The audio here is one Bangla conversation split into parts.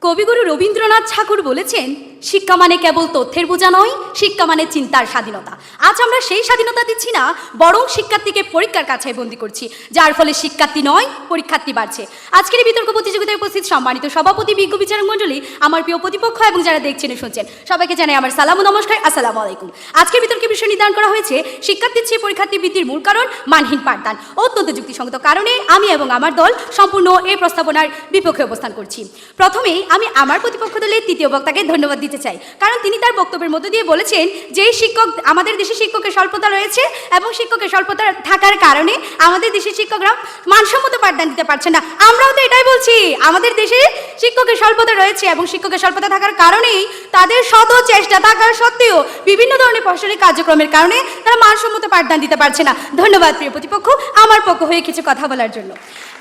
কবিগুরু রবীন্দ্রনাথ ঠাকুর বলেছেন, শিক্ষা মানে কেবল তথ্যের বোঝা নয়, শিক্ষা মানে চিন্তার স্বাধীনতা। আজ আমরা সেই স্বাধীনতা দিচ্ছি না, বরং শিক্ষার্থীকে পরীক্ষার কাছে বন্দী করছি, যার ফলে শিক্ষার্থী নয় পরীক্ষার্থী বাড়ছে। আজকের এই বিতর্ক প্রতিযোগিতায় উপস্থিত সম্মানিত সভাপতি, বিজ্ঞ বিচারক মণ্ডলী, আমার প্রিয় প্রতিপক্ষ এবং যারা দেখছেন ও শুনছেন, সবাইকে জানাই আমার সালাম ও নমস্কার। আসসালামু আলাইকুম। আজকের বিতর্কের বিষয় নির্ধারণ করা হয়েছে শিক্ষার্থীর চেয়ে পরীক্ষার্থী বৃদ্ধির মূল কারণ মানহীন পাঠদান। অত্যন্ত যুক্তিসঙ্গত কারণে আমি এবং আমার দল সম্পূর্ণ এই প্রস্তাবনার বিপক্ষে অবস্থান করছি। প্রথমেই আমি আমার প্রতিপক্ষ দলের তৃতীয় বক্তাকে ধন্যবাদ দিতে চাই, কারণ তিনি তার বক্তব্যের মধ্য দিয়ে বলেছেন যে শিক্ষক, আমাদের দেশে শিক্ষকের স্বল্পতা রয়েছে এবং শিক্ষকের স্বল্পতা থাকার কারণে আমাদের দেশের শিক্ষকরা মানসম্মত পাঠদান দিতে পারছে না। আমরাও তো এটাই বলছি, আমাদের দেশে শিক্ষকের স্বল্পতা রয়েছে এবং শিক্ষকের স্বল্পতা থাকার কারণেই তাদের শত চেষ্টা থাকার সত্ত্বেও বিভিন্ন ধরনের প্রশাসনিক কার্যক্রমের কারণে তারা মানসম্মত পাঠদান দিতে পারছে না। ধন্যবাদ প্রিয় প্রতিপক্ষ, আমার পক্ষ হয়ে কিছু কথা বলার জন্য।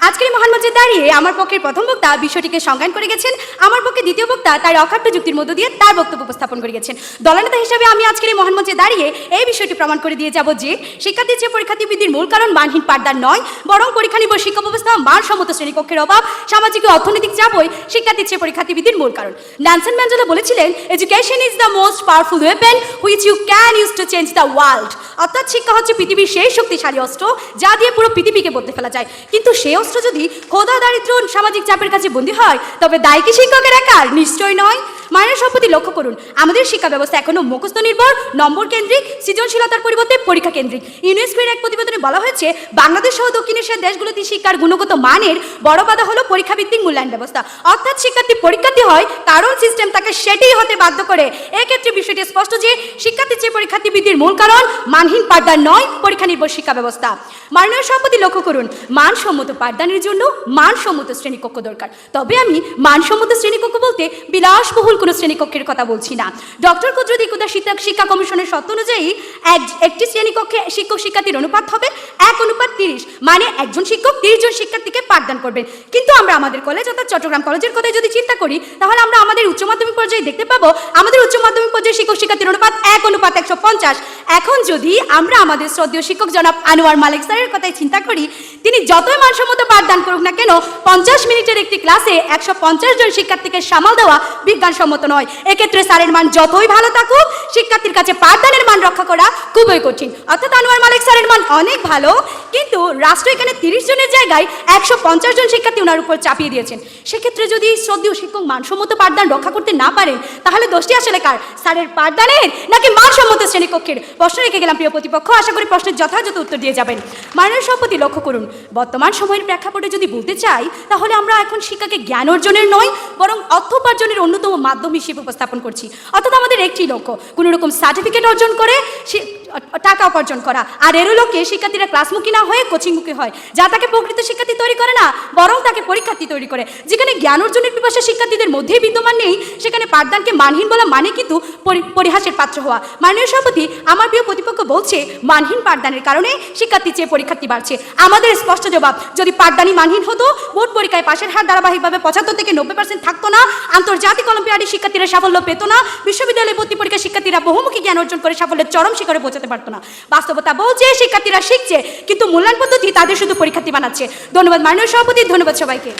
আজকের মহান মঞ্চে দাঁড়িয়ে আমার পক্ষের প্রথম বক্তা বিষয়টিকে সংজ্ঞান করে গেছেন, আমার পক্ষে দ্বিতীয় বক্তা তার অকাট্য যুক্তির মধ্য দিয়ে তার বক্তব্য উপস্থাপন করে গেছেন। দলনেতা হিসেবে আমি আজকের এই মহান মঞ্চে দাঁড়িয়ে এই বিষয়টি প্রমাণ করে দিয়ে যাব যে শিক্ষার্থীর চেয়ে পরীক্ষার্থী বৃদ্ধির মূল কারণ মানহীন পাঠদান নয়, বরং পরীক্ষা নির্ভর শিক্ষা ব্যবস্থা, মানসম্মত শ্রেণীকক্ষের অভাব, সামাজিক ও অর্থনৈতিক চাপই শিক্ষার্থীর চেয়ে পরীক্ষার্থী বৃদ্ধির মূল কারণ। নেলসন ম্যান্ডেলা বলেছিলেন, education is the most powerful weapon which you can use to change the world. অর্থাৎ শিক্ষা হচ্ছে পৃথিবীর সেই শক্তিশালী অস্ত্র যা দিয়ে পুরো পৃথিবীকে বদলে ফেলা যায়। কিন্তু সেই অস্ত্র যদি ক্ষুধা, দারিদ্র, সামাজিক চাপের কাছে বন্দী হয়, তবে দায় কি শিক্ষকের একার? নিশ্চয় নয়। মায়ের সম্পত্তি লক্ষ্য করুন, আমাদের শিক্ষা ব্যবস্থা এখনো মুখস্থ নির্ভর, নম্বর কেন্দ্রিক, সৃজনশীলতার পরিবর্তে পরীক্ষা কেন্দ্রিক। ইউনেস্কোর এক প্রতিবেদনে বলা হয়েছে, বাংলাদেশ সহ দক্ষিণ এশিয়ার দেশগুলোতে শিক্ষার গুণগত মানের বড় বাধা হলো পরীক্ষাভিত্তিক মূল্যায়ন ব্যবস্থা। অর্থাৎ শিক্ষার্থী পরীক্ষার্থী হয় কারণ সিস্টেম তাকে সেটাই হতে বাধ্য করে। এক্ষেত্রে বিষয়টি স্পষ্ট যে শিক্ষার্থীর চেয়ে পরীক্ষার্থী বৃদ্ধির মূল কারণ মানহীন পাঠদান নয়, পরীক্ষা নির্ভর শিক্ষা ব্যবস্থা। মাননীয় সভাপতি লক্ষ্য করুন, মানসম্মত পাঠদানের জন্য মানসম্মত শ্রেণীকক্ষ দরকার। তবে আমি মানসম্মত শ্রেণীকক্ষ বলতে বিলাসবহুল কোনো শ্রেণীকক্ষের কথা বলছি না। ডক্টর কুদরত ইকুদা শিক্ষা কমিশনের শর্ত অনুযায়ী একটি শ্রেণীকক্ষে শিক্ষক শিক্ষার্থীর অনুপাত হবে 1:30, মানে একজন শিক্ষক 30 জন শিক্ষার্থীকে পাঠদান করবেন। কিন্তু আমরা আমাদের কলেজ অর্থাৎ চট্টগ্রাম কলেজের কথা যদি চিন্তা করি, তাহলে আমরা আমাদের উচ্চ মাধ্যমিক পর্যায়ে দেখতে পাবো আমাদের উচ্চ মাধ্যমিক পর্যায়ে শিক্ষক শিক্ষার্থীর অনুপাত 1:150। এখন যদি আমরা আমাদের শ্রদ্ধেয় শিক্ষক জনাব আনোয়ার মালিক স্যারের কথাই চিন্তা করি, তিনি যতই মানসম্মত পাঠদান করুক না কেন, 50 মিনিটের একটি ক্লাসে 150 জন শিক্ষার্থীকে সামাল দেওয়া বিজ্ঞানসম্মত নয়। এক্ষেত্রে স্যারের মান যতই ভালো থাকুক, শিক্ষার্থীর কাছে পাঠদানের মান রক্ষা করা খুবই কঠিন। অর্থাৎ আনোয়ার মালিক স্যারের মান অনেক ভালো, কিন্তু রাষ্ট্র এখানে 30 জনের জায়গায় 150 জন শিক্ষার্থী ওনার উপর চাপিয়ে দিয়েছেন। সেক্ষেত্রে যদি শ্রদ্ধেয় শিক্ষক মানসম্মত পাঠদান রক্ষা করতে না পারেন, তাহলে দোষটি আসলে কার? স্যারের পাঠদানের নাকি মানসম্মত শ্রেণীকক্ষের? প্রশ্ন রেখে গেলাম প্রিয় প্রতিপক্ষ, আশা করি প্রশ্নের যথাযথ উত্তর দিয়ে যাবেন। মাননীয় সভাপতি লক্ষ্য করুন, বর্তমান সময়ের প্রেক্ষাপটে যদি বলতে চাই, তাহলে আমরা এখন শিক্ষাকে জ্ঞান অর্জনের নয়, বরং অর্থ উপার্জনের অন্যতম মাধ্যম হিসেবে উপস্থাপন করছি। অর্থাৎ আমাদের একটি লক্ষ্য, কোনো রকম সার্টিফিকেট অর্জন করে টাকা উপার্জন করা। আর এরও লক্ষ্যে শিক্ষার্থীরা ক্লাসমুখী না হয়ে কোচিংমুখী হয়, যা তাকে প্রকৃত শিক্ষার্থী তৈরি করে না, বরং তাকে পরীক্ষার্থী তৈরি করে। যেখানে জ্ঞান অর্জনের পিপাসা শিক্ষার্থীদের মধ্যেই বিদ্যমান নেই, সেখানে পাঠদানকে মানহীন বলা মানে কিন্তু পরিহাসের পাত্র হওয়া। মাননীয় সভাপতি, আমার প্রিয় প্রতিপক্ষ বলছে মানহীন পাঠদানের কারণে শিক্ষার্থী চেয়ে পরীক্ষার্থী বাড়ছে। আমাদের স্পষ্ট জবাব, যদি পাঠদানই মানহীন হতো, বোর্ড পরীক্ষায় পাশের হার ধারাবাহিকভাবে 75 থেকে 90% থাকতো না, আন্তর্জাতিক অলিম্পিয়াডে শিক্ষার্থীরা সাফল্য পেত না, বিশ্ববিদ্যালয়ে ভর্তি পরীক্ষায় শিক্ষার্থীরা বহুমুখী জ্ঞান অর্জন করে সাফল্যের চরম শিখরে পৌঁছাতে পারতো না। বাস্তবতা বলছে শিক্ষার্থীরা শিখছে, কিন্তু মূল্যায়ন পদ্ধতি তাদের শুধু পরীক্ষার্থী বানাচ্ছে। ধন্যবাদ মাননীয় সভাপতি, ধন্যবাদ সবাইকে।